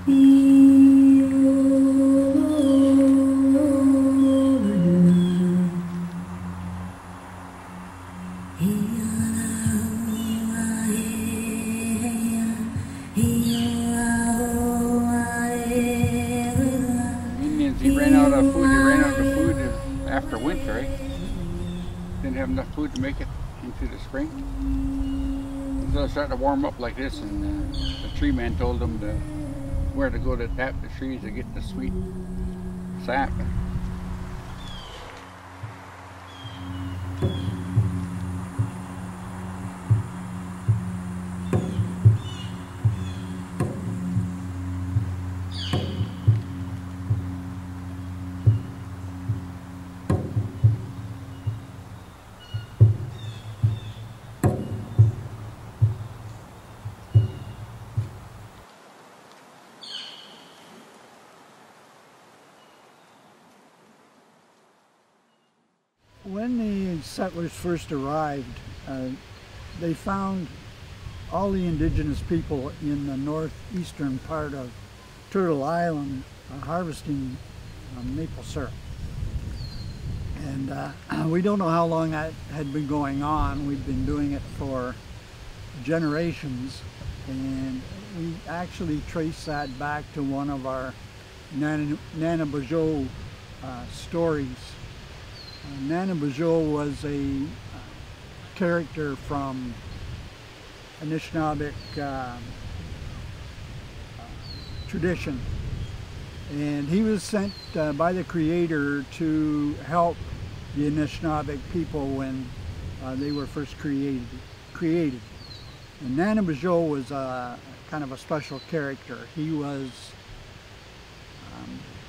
Indians, he ran out of food. They ran out of food after winter, right? Didn't have enough food to make it into the spring. So it started to warm up like this, and the tree man told them where to go to tap the trees to get the sweet sap. When the settlers first arrived, they found all the indigenous people in the northeastern part of Turtle Island harvesting maple syrup. And we don't know how long that had been going on. We've been doing it for generations, and we actually traced that back to one of our Anishnaabemowin stories. Anishnaabemowin was a character from Anishnaabemowin tradition, and he was sent by the Creator to help the Anishnaabemowin people when they were first created. And Anishnaabemowin was kind of a special character. He was,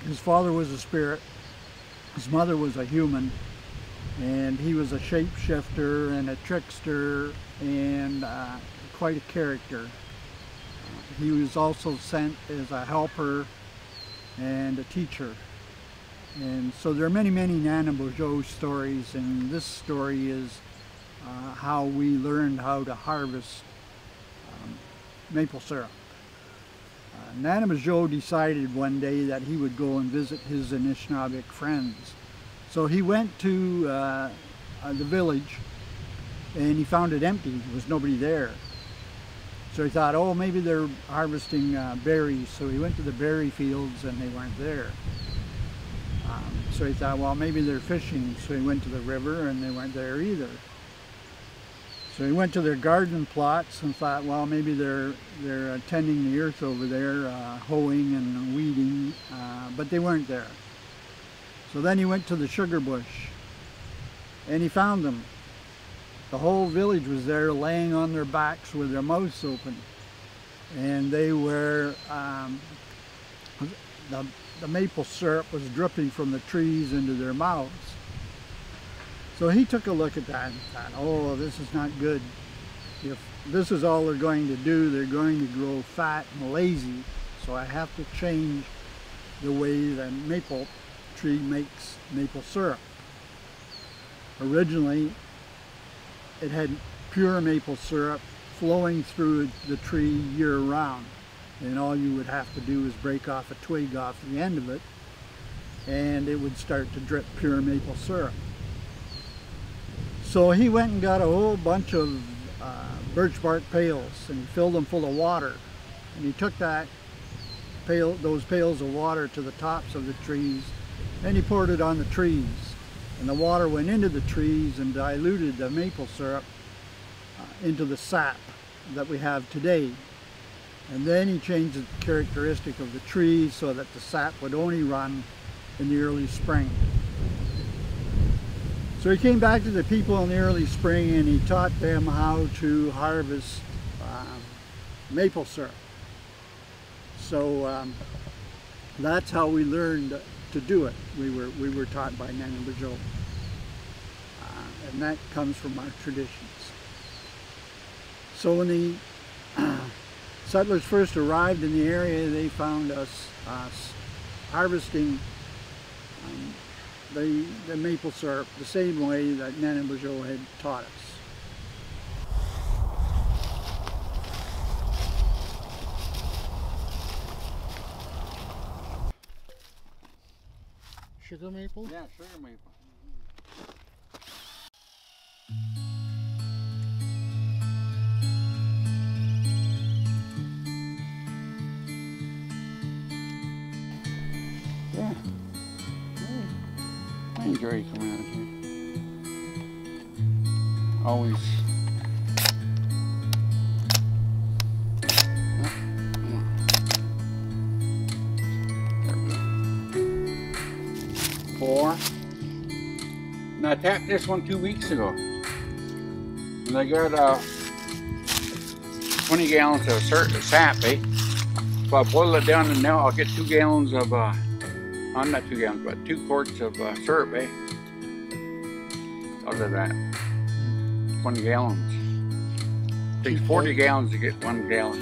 his father was a spirit, his mother was a human, and he was a shapeshifter and a trickster and quite a character. He was also sent as a helper and a teacher. And so there are many, many Anishnaabemowin stories, and this story is how we learned how to harvest maple syrup. Anishnaabemowin decided one day that he would go and visit his Anishnaabemowin friends. So he went to the village, and he found it empty. There was nobody there. So he thought, oh, maybe they're harvesting berries. So he went to the berry fields, and they weren't there. So he thought, well, maybe they're fishing. So he went to the river, and they weren't there either. So he went to their garden plots and thought, well, maybe they're tending the earth over there, hoeing and weeding, but they weren't there. So then he went to the Sugarbush, and he found them. The whole village was there, laying on their backs with their mouths open, and they were the maple syrup was dripping from the trees into their mouths. So he took a look at that and thought, oh, this is not good. If this is all they're going to do, they're going to grow fat and lazy. So I have to change the way the maple tree makes maple syrup. Originally, it had pure maple syrup flowing through the tree year-round. And all you would have to do is break off a twig off the end of it, and it would start to drip pure maple syrup. So he went and got a whole bunch of birch bark pails, and he filled them full of water. And he took those pails of water to the tops of the trees, and he poured it on the trees. And the water went into the trees and diluted the maple syrup into the sap that we have today. And then he changed the characteristic of the trees so that the sap would only run in the early spring. So he came back to the people in the early spring, and he taught them how to harvest maple syrup. So that's how we learned to do it. We were taught by Anishnaabemowin, and that comes from our traditions. So when the settlers first arrived in the area, they found us harvesting the maple syrup the same way that Anishnaabemowin had taught us. Sugar maple? Yeah, sugar maple. Yeah. I enjoy coming out here. Always. There we go. 4. And I tapped this one 2 weeks ago. And I got 20 gallons of sap, eh? So I boil it down and now I'll get 2 gallons of, I'm not 2 gallons, but 2 quarts of syrup, eh? Out of that. 20 gallons. It takes 40 gallons to get 1 gallon.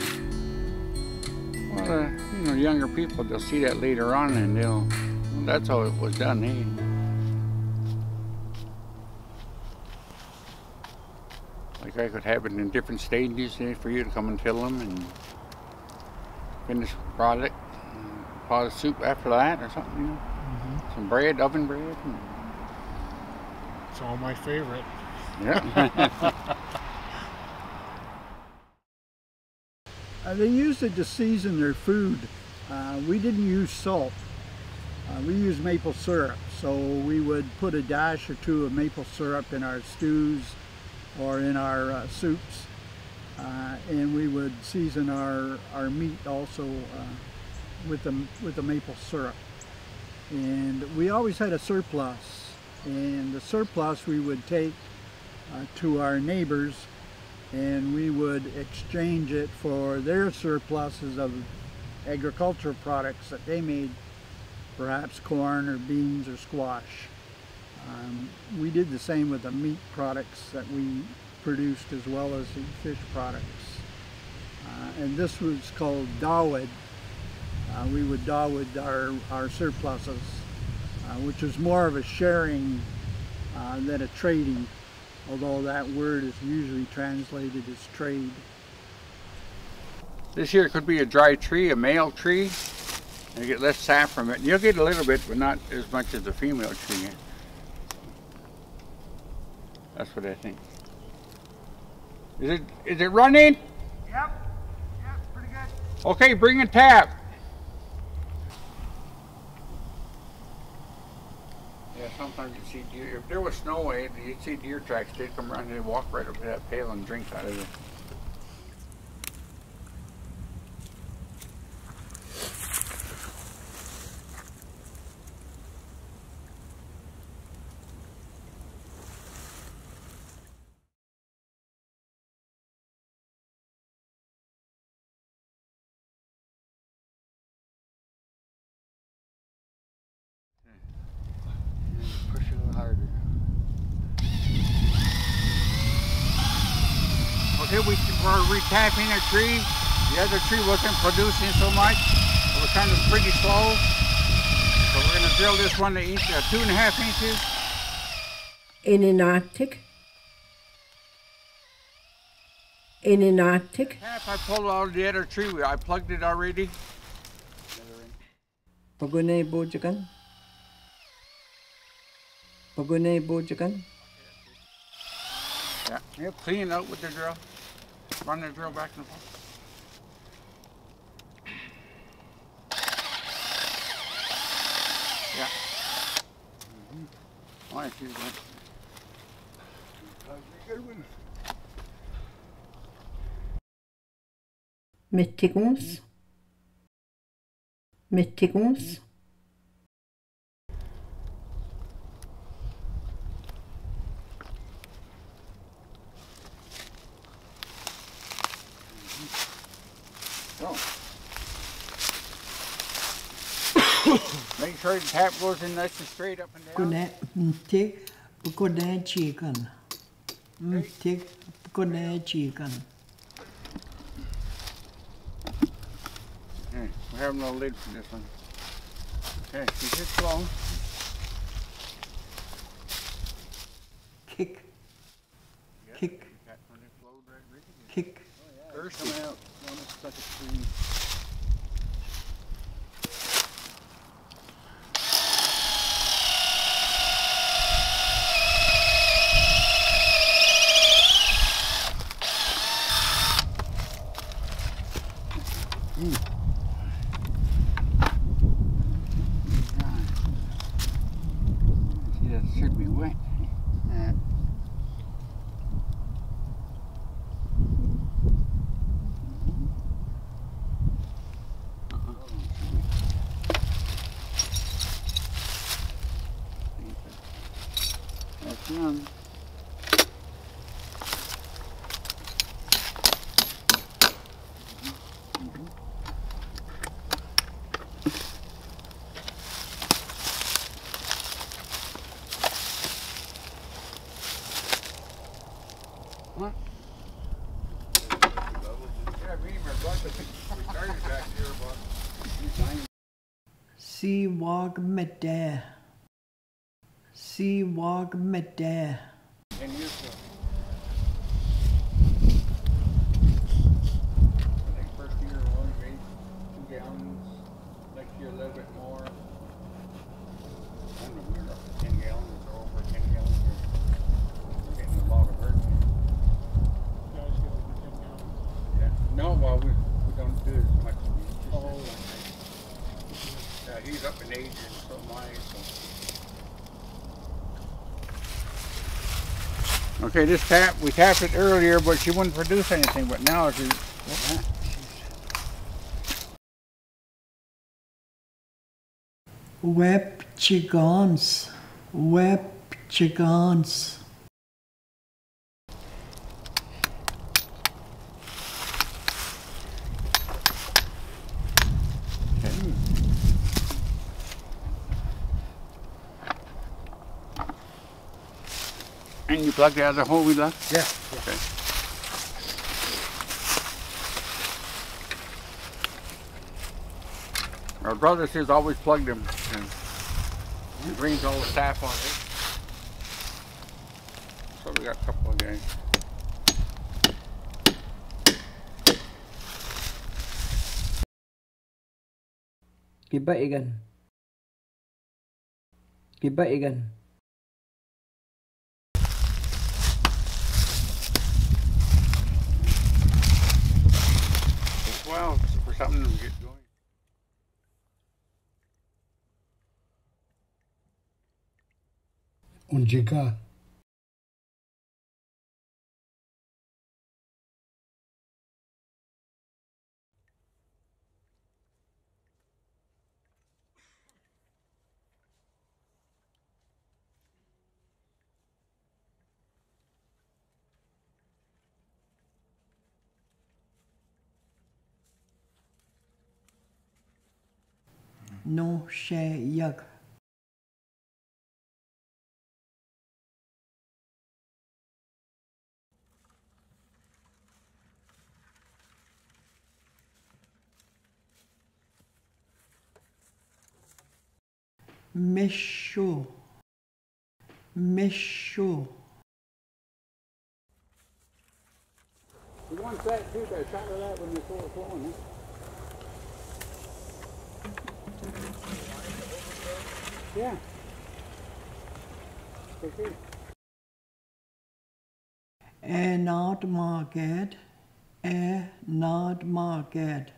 Well, you know, younger people, they'll see that later on and they'll, well, that's how it was done, eh? Like I could have it in different stages for you to come and fill them and finish the product. Pot of soup after that or something, you know. Some bread, oven bread. It's all my favorite. Yeah. They used it to season their food. We didn't use salt. We used maple syrup. So we would put a dash or 2 of maple syrup in our stews or in our soups. And we would season our meat also with the maple syrup. And we always had a surplus. And the surplus we would take to our neighbors, and we would exchange it for their surpluses of agricultural products that they made, perhaps corn or beans or squash. We did the same with the meat products that we produced as well as the fish products. And this was called dawid. We would dawid our surpluses, which is more of a sharing than a trading, although that word is usually translated as trade. This here could be a dry tree, a male tree, and you get less sap from it. You'll get a little bit, but not as much as the female tree. That's what I think. Is it running? Yep, pretty good. Okay, bring a tap. Yeah, sometimes you see deer. If there was snow, you'd see deer tracks. They'd come around and they'd walk right up to that pail and drink out of it. Push it a little harder. Okay, we're retapping a tree. The other tree wasn't producing so much. It was kind of pretty slow. So we're going to drill this one to 2.5 inches. In an Arctic. Tap, I pulled out of the other tree. I plugged it already. Aamjiwnaang Yeah, clean it out with the drill. Run the drill back and forth. Yeah. Oh, I see that. That was a good one. Mettigons. So. Make sure the tap goes in nice and straight up and down. Okay, we have no lid for this one. Okay, keep it slow. Kick. First coming out. Such a screen. young. What? Yeah, me and my brother, we started back here about 9. Ziidbaatogeng. Ziidbaatogeng. 10 years ago. I think first year we only made 2 gallons. Next year a little bit more. I don't know, we were up to 10 gallons or over 10 gallons. We're getting a lot of hurt. You guys get over 10 gallons. Yeah. No, well, we don't do as much. Oh. Yeah, he's up in age and so am I. So. Okay, this tap, we tapped it earlier, but she wouldn't produce anything. But now she, Web chickens. Web chickens. And you plugged the other hole we left? Yeah. Okay. Our brother says always plug them and he brings all the staff on it. So we got a couple of guys. Ziidbaatogeng. Ziidbaatogeng. Well, for something to get going. Und jika. No shayak. Misho. Misho. You want that too, I shot of that when you saw it flowing, huh? Yeah. Okay. Not market. Not market.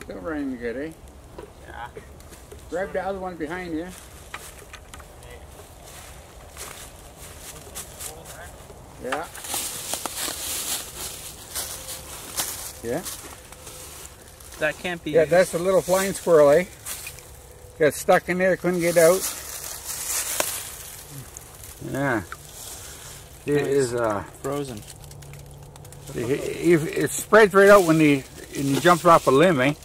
Still running good, eh? Yeah. Grab the other one behind you. Yeah. Yeah. That can't be. Yeah, that's a little flying squirrel, eh? Got stuck in there, couldn't get out. Yeah. It is frozen. it spreads right out when he jumps off a limb, eh?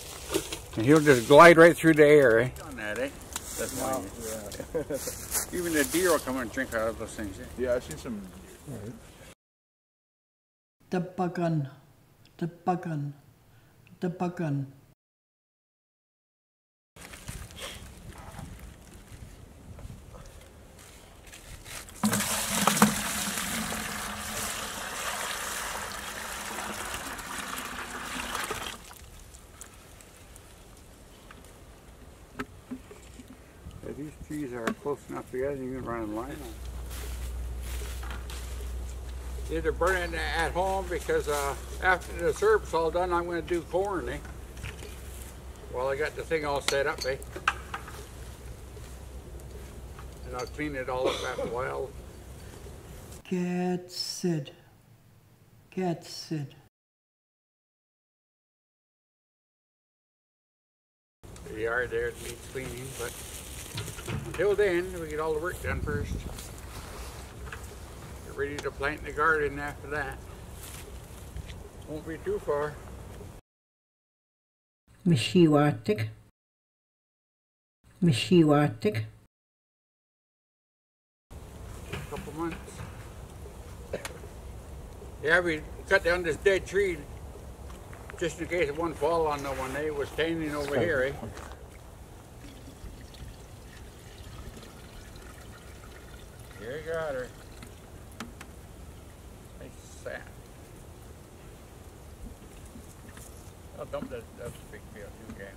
And he'll just glide right through the air, eh? On that, eh? That's wow. Yeah. Even the deer will come and drink out of those things, eh? Yeah, I've seen some. Right. The buggun. The buggun. The buggun. These trees are close enough together you can run a line on. Either burn it at home because after the syrup's all done, I'm going to do corn, eh? Well, I got the thing all set up, eh? And I'll clean it all up after a while. Get Sid. Get Sid. The yard there needs cleaning, but until then, we get all the work done first. Get ready to plant the garden after that. Won't be too far. Aamjiwnaang. Aamjiwnaang. Couple months. Yeah, we cut down this dead tree just in case it wouldn't fall on the one. It was standing over here, eh? Here you got her. Nice sand. I'll dump that. That's a big deal, too, okay.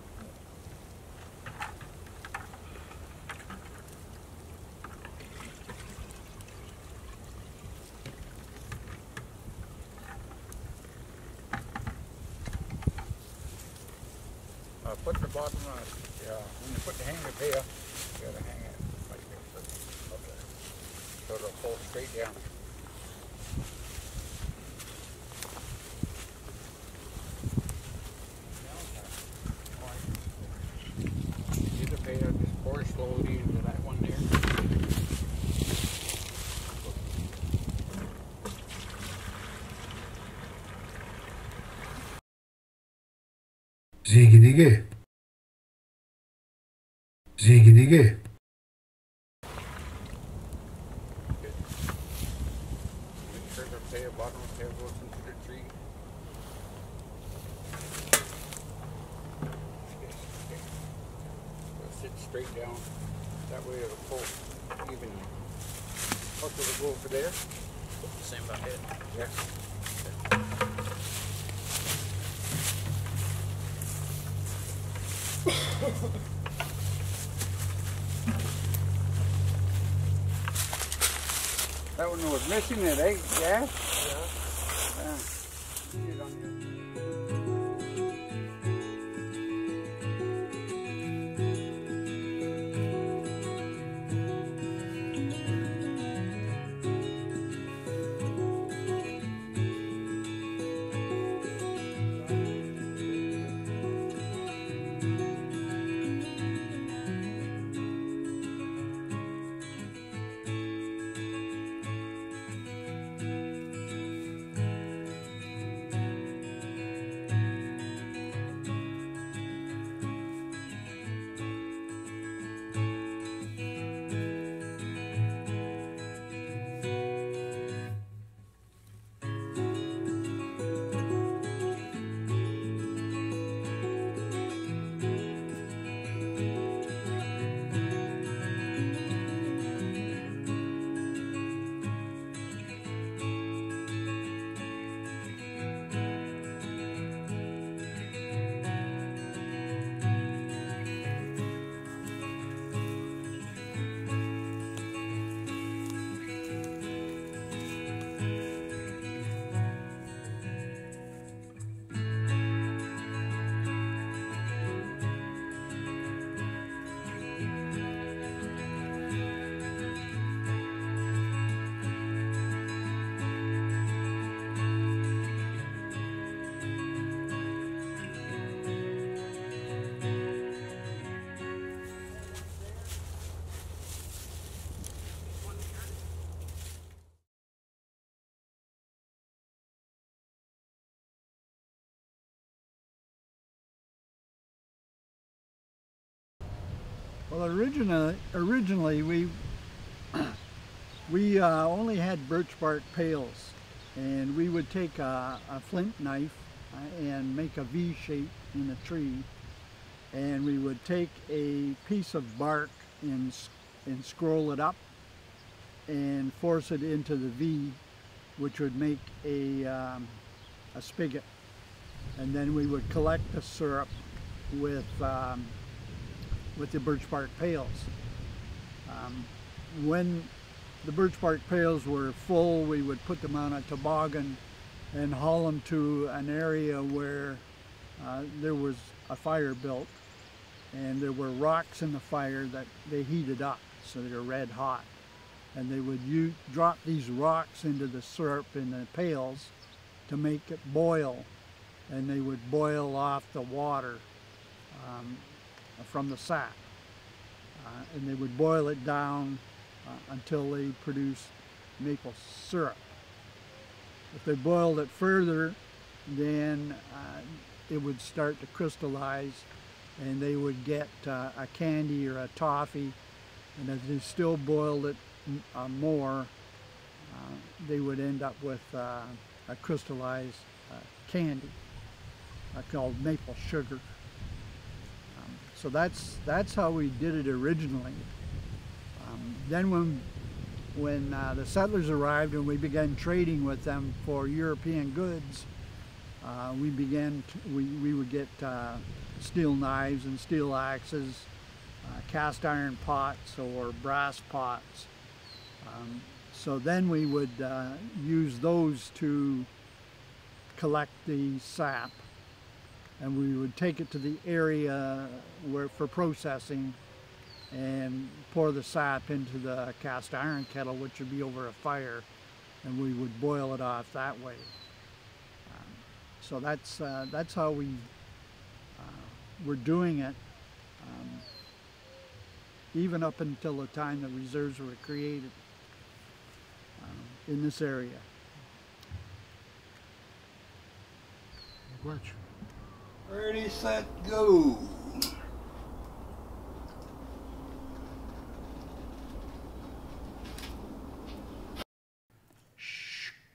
Put the bottom on it. Yeah, when you put the hanger tail, you gotta hang it like this up there. So it'll pull straight down. Get the tail, just pour slowly into that one there. Ziidbaatogeng. Ziidbaatogeng. Make sure the tail, bottom of the tail goes into the tree. Okay. So sit straight down. That way it'll pull evenly. Also, we'll go over there. Same about it. Yes. That one was missing it, eh? Yeah? Yeah. See it on you. Well, originally we only had birch bark pails, and we would take a flint knife and make a V shape in a tree, and we would take a piece of bark and scroll it up and force it into the V, which would make a spigot, and then we would collect the syrup with the birch bark pails. When the birch bark pails were full, we would put them on a toboggan and haul them to an area where there was a fire built, and there were rocks in the fire that they heated up, so they were red hot. And they would drop these rocks into the syrup in the pails to make it boil, and they would boil off the water from the sap. And they would boil it down until they produced maple syrup. If they boiled it further, then it would start to crystallize, and they would get a candy or a toffee. And if they still boiled it more, they would end up with a crystallized candy called maple sugar. So that's how we did it originally. Then when the settlers arrived and we began trading with them for European goods, we would get steel knives and steel axes, cast iron pots or brass pots. So then we would use those to collect the sap, and we would take it to the area for processing and pour the sap into the cast iron kettle, which would be over a fire, and we would boil it off that way. So that's how we were doing it, even up until the time the reserves were created in this area. Watch. Ready, set, go.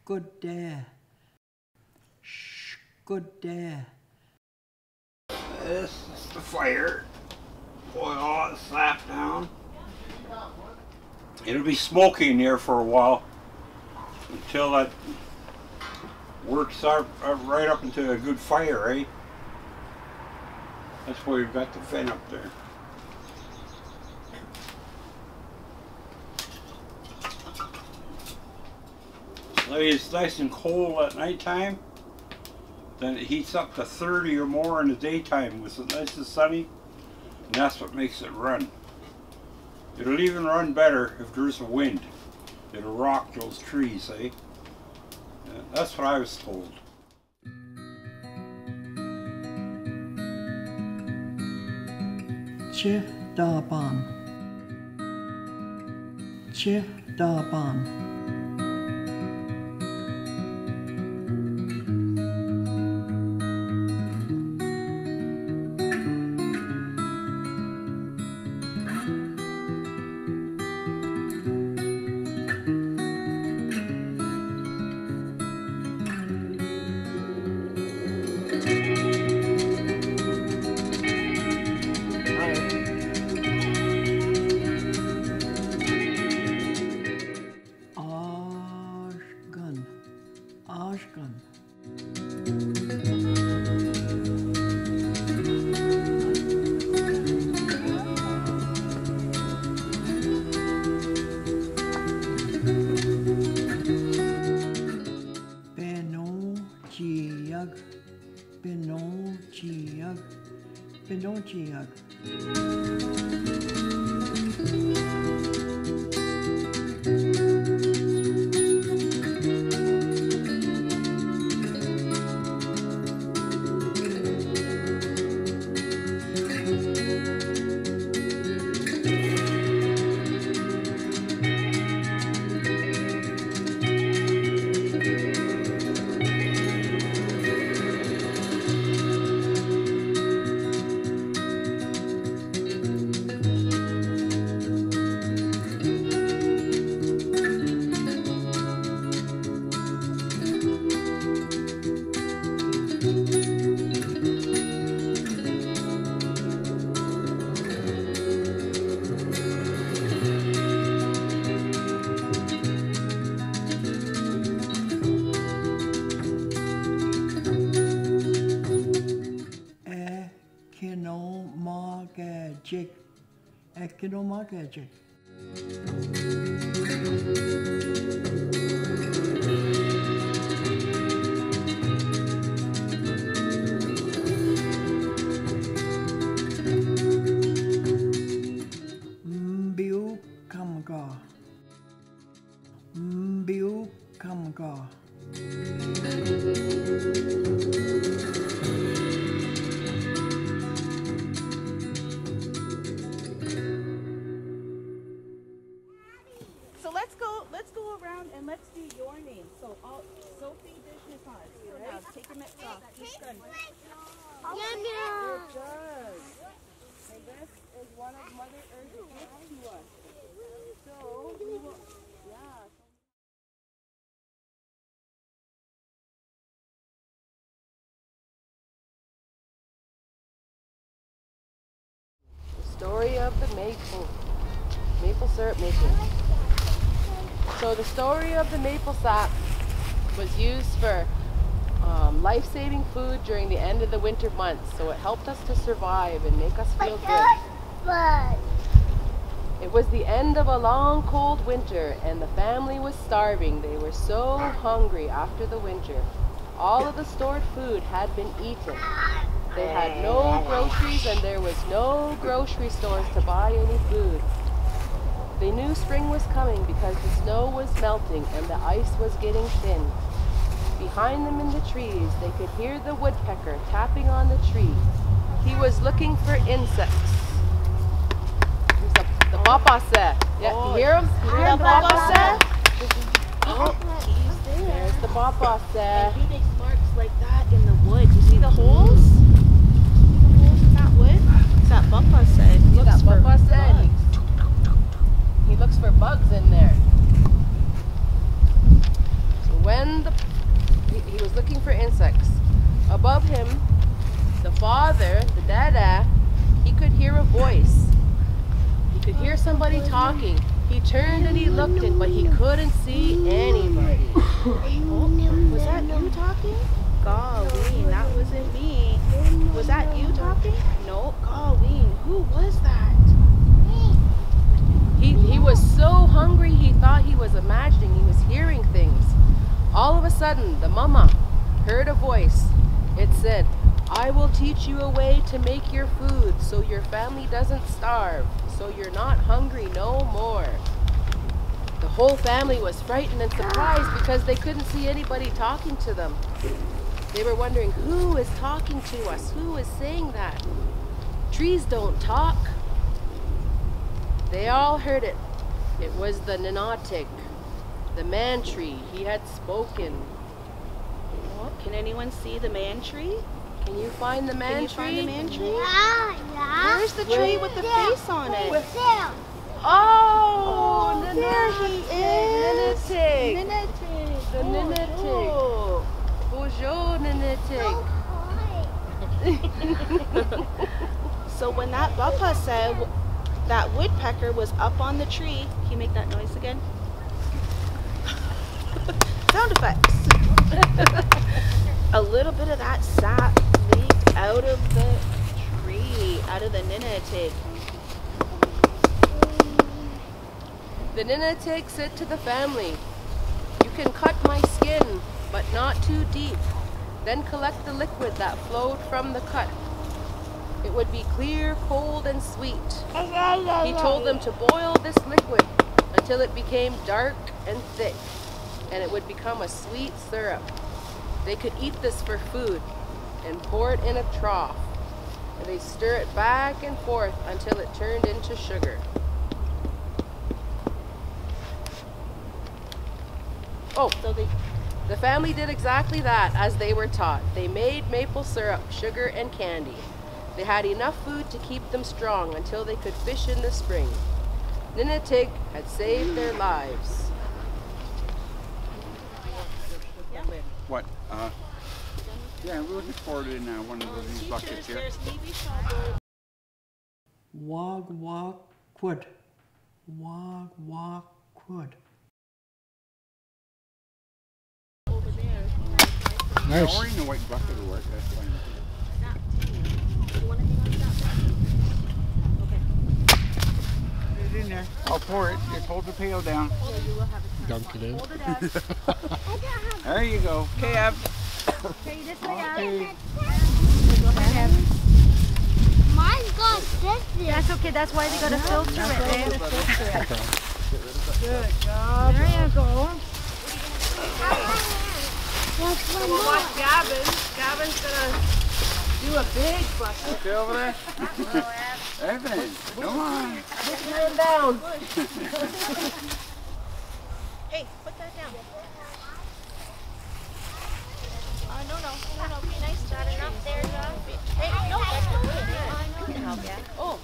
Good day. Good day. This is the fire. Boil all that sap down. It'll be smoky in here for a while until that works out right up into a good fire, eh? That's why we've got the fin up there. It's nice and cold at night time. Then it heats up to 30 or more in the daytime with it nice and sunny, and that's what makes it run. It'll even run better if there's a wind. It'll rock those trees, eh? Yeah, that's what I was told. Ziidbaatogeng. Ziidbaatogeng. Aamjiwnaang. Aamjiwnaang Education Department. Aamjiwnaang. So let's go around and let's do your name. So Sophie Dishnipad. So now take your mitts off. Keep going. Good job. And this is one of Mother Earth's gifts to us. So we will, yeah. Story of the maple syrup making. So the story of the maple sap was used for life-saving food during the end of the winter months. So it helped us to survive and make us feel good. It was the end of a long cold winter and the family was starving. They were so hungry after the winter. All of the stored food had been eaten. They had no groceries and there was no grocery stores to buy any food. They knew spring was coming because the snow was melting and the ice was getting thin. Behind them in the trees, they could hear the woodpecker tapping on the tree. He was looking for insects. The papa said. Yeah, you hear him? You hear the papa said? Oh, he's there. There's the papa said. And he makes marks like that in the wood. You see the holes? That wood? That Papa said. That Papa said. He looks for bugs in there. So when he was looking for insects, above him, the father, the dada, he could hear a voice. He could hear somebody talking. He turned and he looked in, but he couldn't see anybody. Oh, was that you talking? Golly, that wasn't me. Was that you talking? No, golly, who was that? He was so hungry he thought he was imagining, he was hearing things. All of a sudden, the mama heard a voice. It said, "I will teach you a way to make your food so your family doesn't starve, so you're not hungry no more." The whole family was frightened and surprised because they couldn't see anybody talking to them. They were wondering, who is talking to us? Who is saying that? Trees don't talk. They all heard it. It was the Ninatig, the man tree. He had spoken. Oh, can anyone see the man tree? Can you find the man tree? Find the man tree? Yeah. Where's the tree with the face on it? Oh, there he is. Ninatig. The Ninatig. Bonjour, Ninatig. So when that Papa said that woodpecker was up on the tree, can you make that noise again? Sound effects. A little bit of that sap leaked out of the tree, out of the Ninatig. The Ninatig said to the family, "You can cut my skin, but not too deep. Then collect the liquid that flowed from the cut. It would be clear, cold, and sweet." He told them to boil this liquid until it became dark and thick, and it would become a sweet syrup. They could eat this for food and pour it in a trough, and they stir it back and forth until it turned into sugar. Oh, so the family did exactly that as they were taught. They made maple syrup, sugar, and candy. They had enough food to keep them strong until they could fish in the spring. Ninatig had saved their lives. What? Yeah, we'll just pour it in one of these buckets here. Wag wag quid. Wag wag quid. Nice. Or in the white bucket will work. That's fine. Put it in there. I'll pour it. Just hold the pail down. Dunk it in. There you go. Okay, Ab. Okay, this way, Okay. Mine got this. That's okay, that's why they gotta filter it, right? Good job. There you go. There's one We'll more. watch Gavin. Gavin's gonna do a big bucket. See over there? Evan, come on. Put your hand down. Hey, put that down. No, be nice to the enough there, Hey, no, that's not can help, yeah. Oh.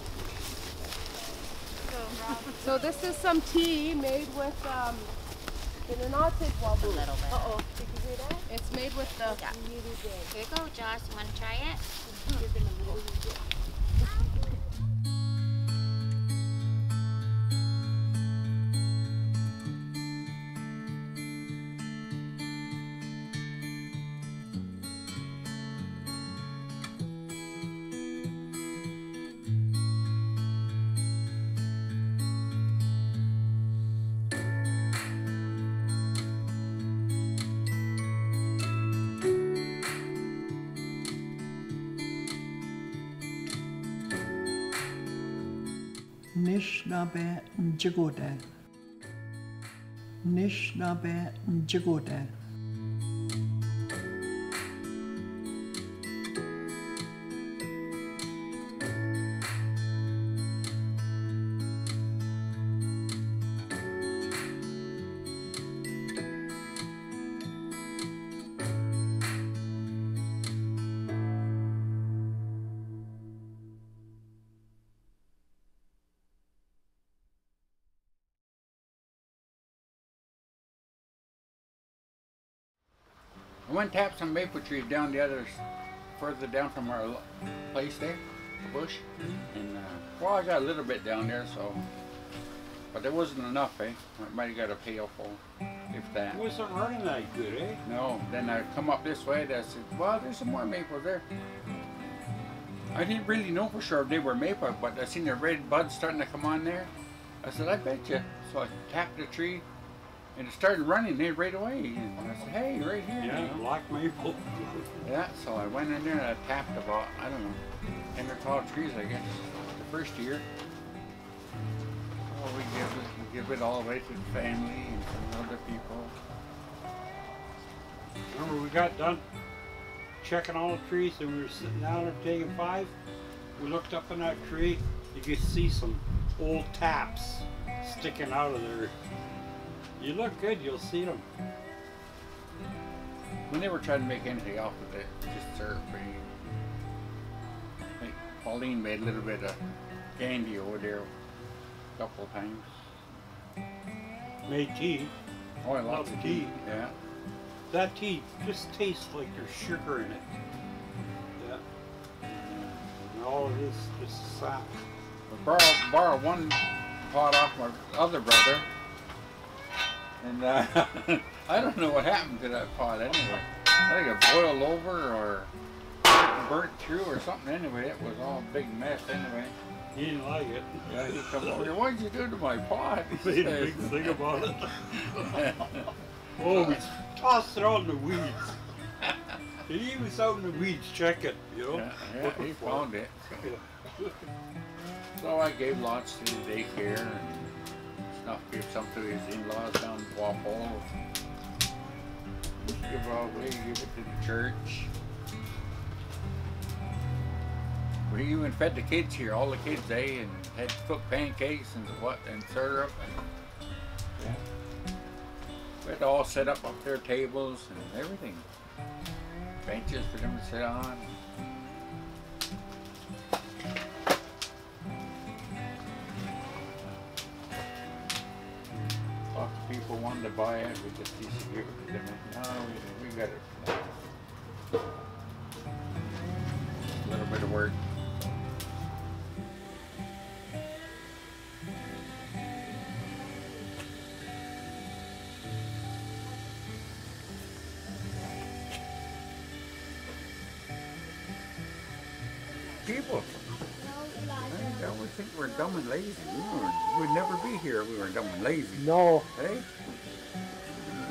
So this is some tea made with in an outtake wobble. A little bit. Uh-oh. Did you hear that? It's made with the Here you go, Josh. You want to try it? Aamjiwnaang. I went and tapped some maple trees down the other, further down from our place there, the bush. And well, I got a little bit down there, so, but there wasn't enough, eh? I might have got a pailful, if that. It wasn't running that good, eh? No, then I come up this way and I said, well, there's some more maples there. I didn't really know for sure if they were maple, but I seen the red buds starting to come on there. I said, I bet you. So I tapped the tree and it started running there right away. And I said, hey, right here. Yeah, you know? black maple. Yeah, so I went in there and I tapped about, I don't know, 10 or 12 trees, I guess, the first year. So we give it all away to the family and some other people. Remember we got done checking all the trees and we were sitting down there taking 5. We looked up in that tree, you could see some old taps sticking out of there. You look good, you'll see them. We never tried to make anything off of it, just syrup. I think Pauline made a little bit of candy over there a couple of times. Made tea. Oh, lots of tea. Yeah. That tea just tastes like there's sugar in it. Yeah. And all it is just sap. I borrowed one pot off my other brother. And I don't know what happened to that pot anyway. I think it boiled over or burnt through or something anyway. It was all a big mess anyway. He didn't like it. Yeah, he come over here, what'd you do to my pot? He Made a says. big thing about it. Oh, we tossed it out in the weeds. He was out in the weeds checking, you know. Yeah, he found it. So I gave lots to the daycare and stuff. Gave some to his in-laws down in Walpole. Give it all away, give it to the church. We even fed the kids here, all the kids, and had cooked pancakes and what, and syrup. And, yeah. We had to all set up their tables and everything. Benches for them to sit on. Lots of people wanted to buy it, we just used to give it to them. No, we got it. A little bit of work. People, I always think we're dumb and lazy. We'd never be here if we were dumb and lazy. No. Hey?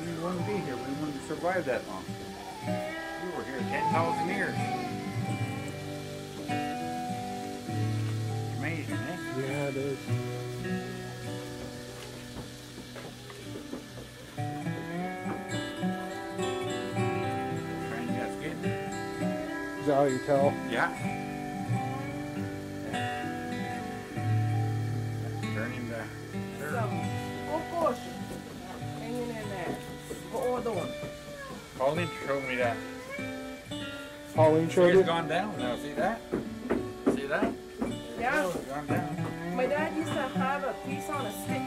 We wouldn't be here. We wouldn't survive that long. We were here 10,000 years. Amazing, eh? Yeah, it is. that how you tell? Yeah. Turning the Sugarbush hanging in there. Hold on. Pauline showed me that. Pauline showed It's you? gone down now. See that? See that? Yeah. It's gone down. My dad used to have a piece on a stick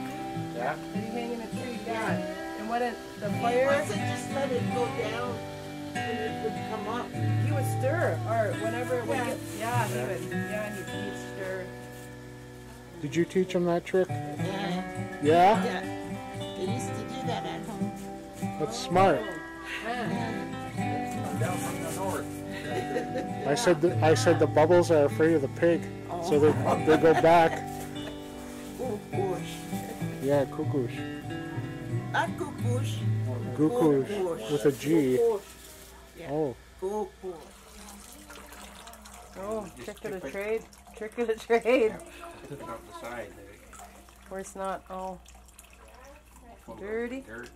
Yeah. that he hang in a tree. Yeah. And when the fire, wasn't just let it go down when it would come up. he would stir, or whenever it would get, yeah, he would, he'd stir. Did you teach him that trick? Yeah. Yeah? Yeah. They used to do that at home. That's smart. Come down from the north. I said the bubbles are afraid of the pig, so they go back. Sugarbush. Yeah, kukush. Not Sugarbush. Kukush with a G. Yeah. Oh. Sugarbush. Oh, trick of the trade. Trick of the trade. Put it up the side there. Of course not. Oh, Full of dirty. Dirt.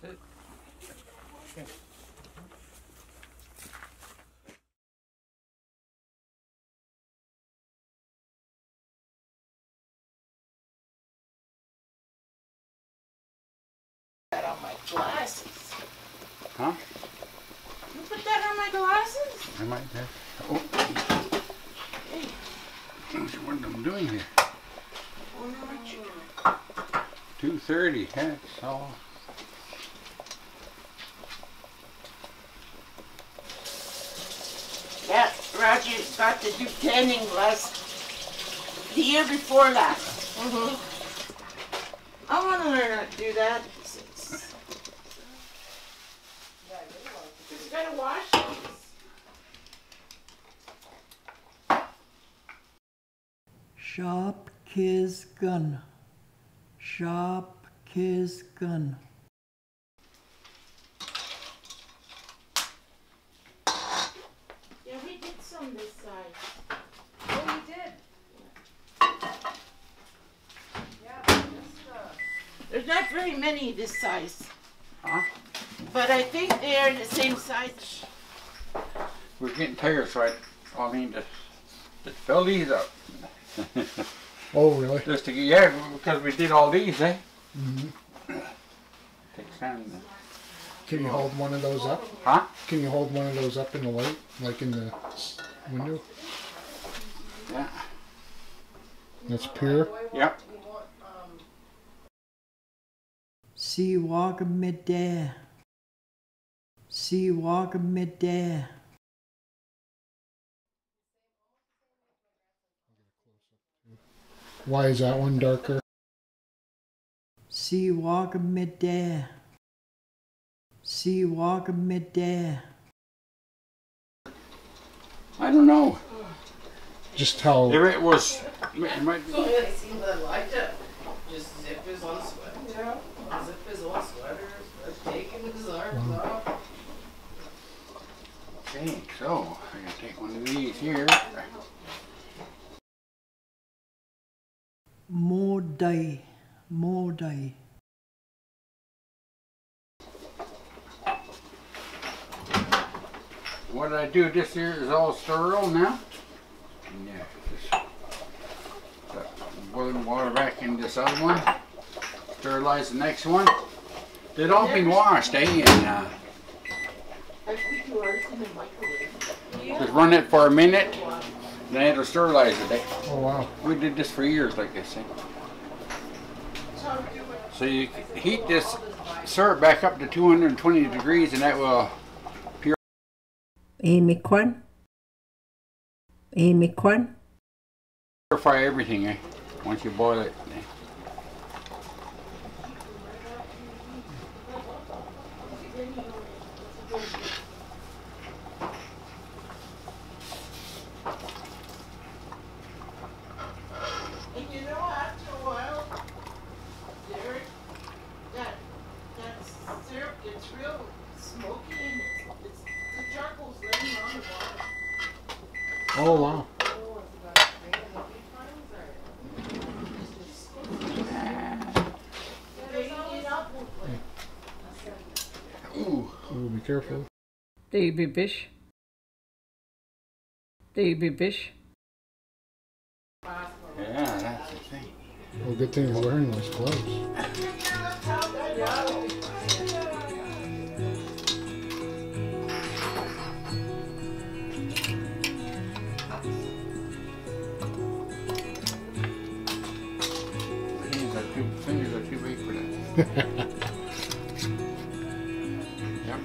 That's it. Okay. That on my glasses. Huh? You put that on my glasses? I might have. Oh. What am I doing here? 2:30. That's all. Yeah, Roger got to do tanning the year before last. I want to learn how to do that. Just gotta wash these. Sharp Kiss Gun. Sharp Kiss Gun. Yeah, we did some this size. Oh, you did. Yeah, just There's not very many this size, Huh? but I think they are the same size. We're getting tired, so I'll need to fill these up. Oh, really? Just to get, yeah, because we did all these, eh? Mm-hmm. Takes time. Can you hold one of those up? Huh? Can you hold one of those up in the light, like in the window? Yeah. That's pure? Yep. See walk midday. See walk midday. Why is that one darker? See walk midday. See walk midday. I don't know. Just how... If it was, it might be. it seemed that Elijah just zip his own sweater. Yeah. Zip his own sweater. Taking his arms off. Okay, so I'm gonna take one of these here. More day. More day. What I do this here is all sterile now. And yeah, just put boiling water back in this other one. Sterilize the next one. They'd all been washed, eh? And I put yours in the microwave. just run it for a minute. Then it'll sterilize it. Eh? Oh, wow. We did this for years like this. Eh? So you heat this syrup back up to 220 degrees, and that will Amy Kwan. Amy Kwan. purify everything, eh? Once you boil it. Eh? And you know, after a while, Derek, that syrup gets real smoky and it's the charcoal's laying on the water. Oh, wow. careful. Baby fish. Baby fish. Yeah, that's the thing. Well, good thing you're wearing those gloves. Fingers are too big for that. Yep.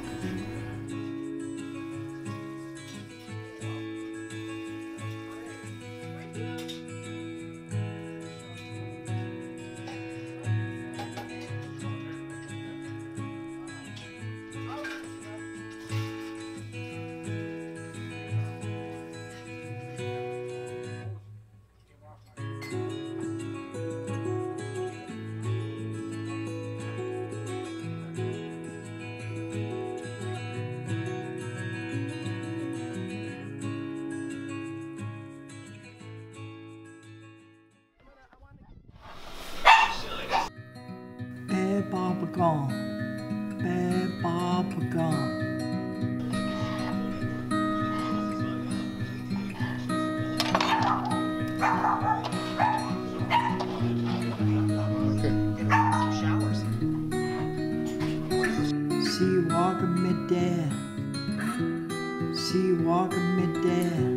See walking me there. See walking me there.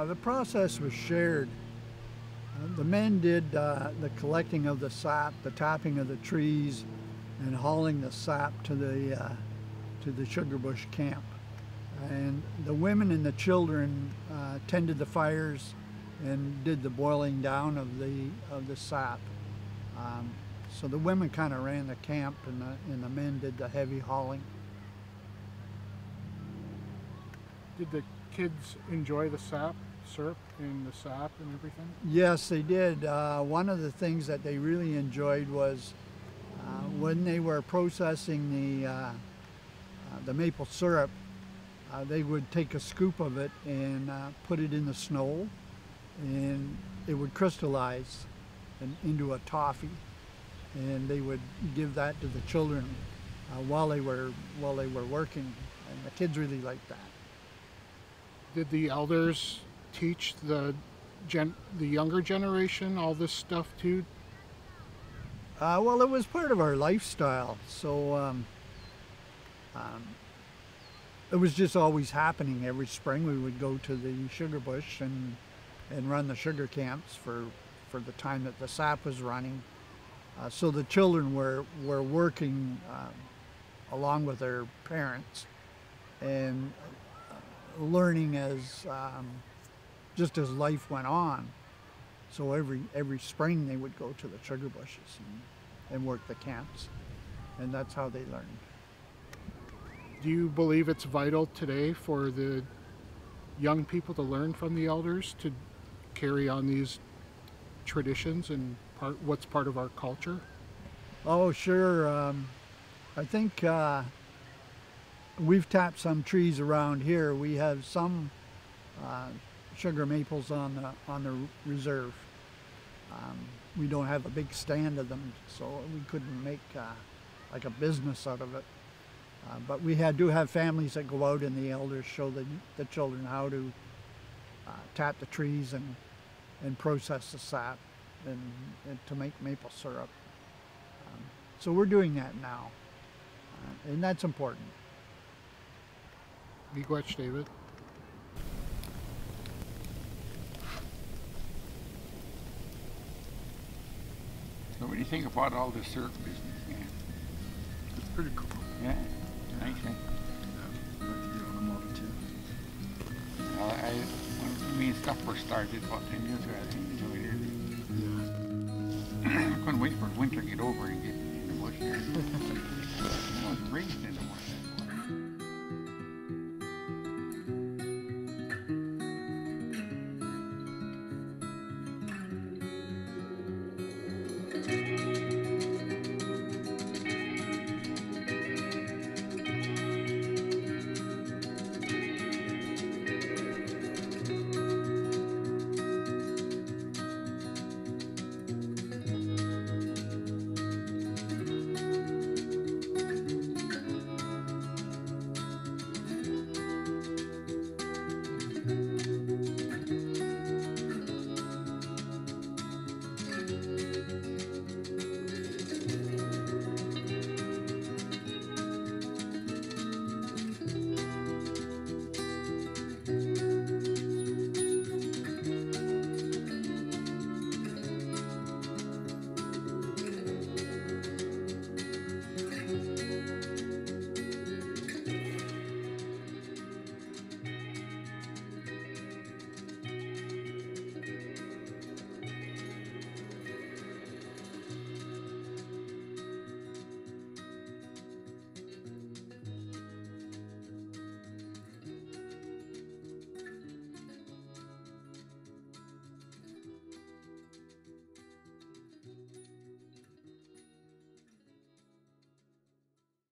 The process was shared. The men did the collecting of the sap, the topping of the trees, and hauling the sap to the Sugarbush camp. And the women and the children tended the fires and did the boiling down of the sap. So the women kind of ran the camp, and the men did the heavy hauling. Did the kids enjoy the sap, syrup and the sap and everything? Yes, they did. One of the things that they really enjoyed was when they were processing the maple syrup, they would take a scoop of it and put it in the snow, and it would crystallize into a toffee, and they would give that to the children while they were working, and the kids really liked that. Did the elders teach the younger generation all this stuff too? Well, it was part of our lifestyle, so it was just always happening. Every spring we would go to the Sugarbush and run the sugar camps for the time that the sap was running. So the children were working along with their parents and learning as just as life went on. So every spring they would go to the sugar bushes and work the camps, and that's how they learned. Do you believe it's vital today for the young people to learn from the elders to carry on these traditions and what's part of our culture? Oh, sure. I think we've tapped some trees around here. We have some sugar maples on the reserve. We don't have a big stand of them, so we couldn't make like a business out of it. But we do have families that go out, and the elders show the children how to tap the trees and process the sap and to make maple syrup. So we're doing that now, and that's important. Miigwech, David. So what do you think about all this syrup business? Yeah. It's pretty cool. Yeah, nice, eh? Yeah, I'd like to get on the model too. When me and stuff first started about 10 years ago, I think enjoyed it. Yeah. I couldn't wait for winter to get over and get in the bush here. It was raining in the